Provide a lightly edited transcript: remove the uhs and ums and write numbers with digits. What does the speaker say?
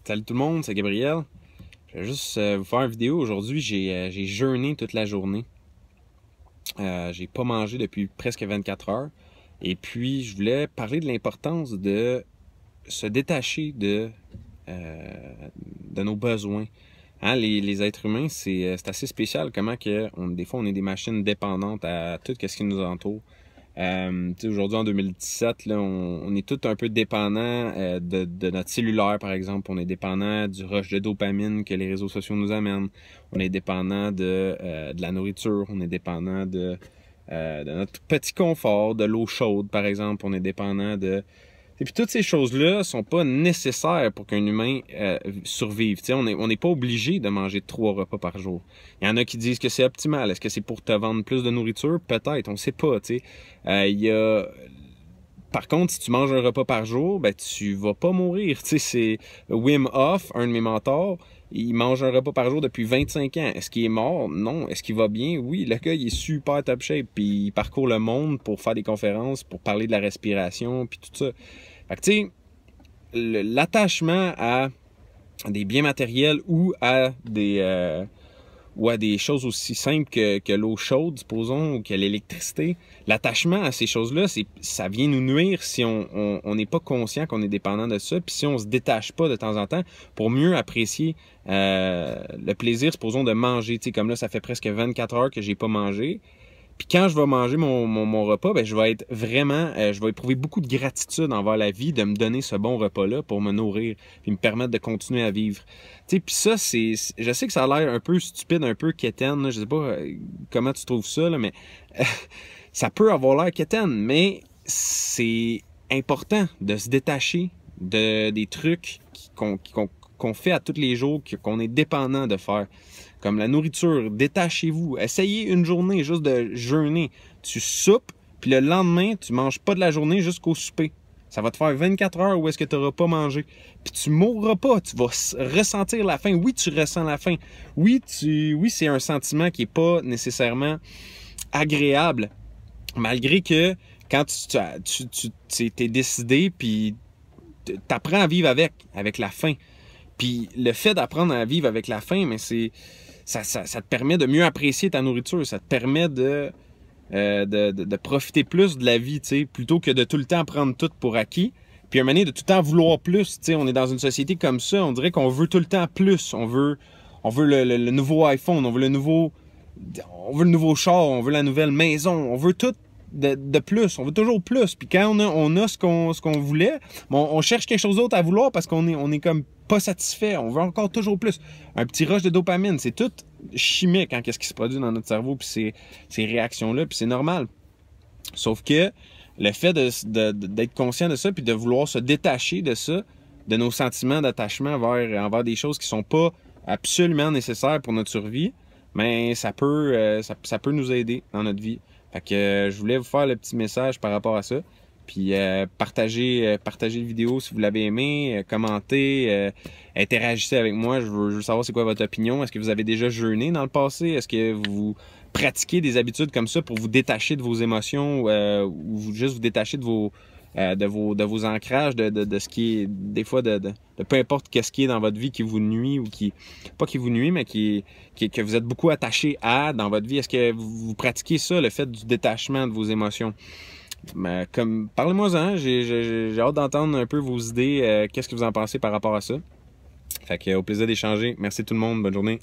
Salut tout le monde, c'est Gabriel. Je vais juste vous faire une vidéo. Aujourd'hui, j'ai jeûné toute la journée. J'ai pas mangé depuis presque 24 heures. Et puis, je voulais parler de l'importance de se détacher de nos besoins. Hein, les êtres humains, c'est assez spécial comment des fois on est des machines dépendantes à tout ce qui nous entoure. Aujourd'hui, en 2017, là, on est tous un peu dépendants de notre cellulaire, par exemple. On est dépendant du rush de dopamine que les réseaux sociaux nous amènent. On est dépendant de la nourriture. On est dépendant de notre petit confort, de l'eau chaude, par exemple. On est dépendant de... Et puis toutes ces choses-là sont pas nécessaires pour qu'un humain survive. T'sais, on n'est pas obligé de manger 3 repas par jour. Il y en a qui disent que c'est optimal. Est-ce que c'est pour te vendre plus de nourriture? Peut-être, on sait pas. Par contre, si tu manges un repas par jour, ben tu vas pas mourir. C'est Wim Hof, un de mes mentors. Il mange un repas par jour depuis 25 ans. Est-ce qu'il est mort? Non. Est-ce qu'il va bien? Oui. Le gars, il est super top shape. Puis il parcourt le monde pour faire des conférences, pour parler de la respiration, puis tout ça. Fait que tu sais, l'attachement à des biens matériels ou à des choses aussi simples que l'eau chaude, supposons, ou que l'électricité, l'attachement à ces choses-là, ça vient nous nuire si on n'est pas conscient qu'on est dépendant de ça, puis si on se détache pas de temps en temps pour mieux apprécier le plaisir, supposons, de manger. Tu sais, comme là, ça fait presque 24 heures que j'ai pas mangé. Puis quand je vais manger mon repas, ben je vais être vraiment, je vais éprouver beaucoup de gratitude envers la vie de me donner ce bon repas-là pour me nourrir puis me permettre de continuer à vivre. Tu sais, puis ça, je sais que ça a l'air un peu stupide, un peu quétaine, là, je sais pas comment tu trouves ça, là, mais ça peut avoir l'air quétaine, mais c'est important de se détacher des trucs qu'on fait à tous les jours, qu'on est dépendant de faire. Comme la nourriture, détachez-vous. Essayez une journée juste de jeûner. Tu soupes, puis le lendemain, tu manges pas de la journée jusqu'au souper. Ça va te faire 24 heures où est-ce que tu n'auras pas mangé. Puis tu mourras pas, tu vas ressentir la faim. Oui, tu ressens la faim. Oui, c'est un sentiment qui est pas nécessairement agréable. Malgré que quand tu t'es décidé, puis t'apprends à vivre avec la faim. Puis le fait d'apprendre à vivre avec la faim, mais ça te permet de mieux apprécier ta nourriture. Ça te permet de profiter plus de la vie, plutôt que de tout le temps prendre tout pour acquis. Puis à un moment donné, de tout le temps vouloir plus. On est dans une société comme ça, on dirait qu'on veut tout le temps plus. On veut le nouveau iPhone, on veut le nouveau char, on veut la nouvelle maison, on veut tout de plus, on veut toujours plus. Puis quand on a ce qu'on voulait, on cherche quelque chose d'autre à vouloir parce qu'on est comme pas satisfait, on veut encore toujours plus. Un petit rush de dopamine, c'est tout chimique, qu'est-ce qui se produit dans notre cerveau, puis ces réactions-là, puis c'est normal. Sauf que le fait d'être conscient de ça, puis de vouloir se détacher de ça, de nos sentiments d'attachement envers des choses qui sont pas absolument nécessaires pour notre survie, mais ça peut nous aider dans notre vie. Fait que je voulais vous faire le petit message par rapport à ça. Puis partagez la vidéo si vous l'avez aimé, commentez, interagissez avec moi. Je veux savoir c'est quoi votre opinion. Est-ce que vous avez déjà jeûné dans le passé? Est-ce que vous pratiquez des habitudes comme ça pour vous détacher de vos émotions ou juste vous détacher de vos ancrages, de ce qui est des fois de peu importe qu'est-ce qui est dans votre vie qui vous nuit ou pas qui vous nuit, mais que vous êtes beaucoup attaché à dans votre vie. Est-ce que vous pratiquez ça, le fait du détachement de vos émotions? Mais parlez-moi-en, j'ai hâte d'entendre un peu vos idées, qu'est-ce que vous en pensez par rapport à ça. Fait que au plaisir d'échanger. Merci tout le monde, bonne journée.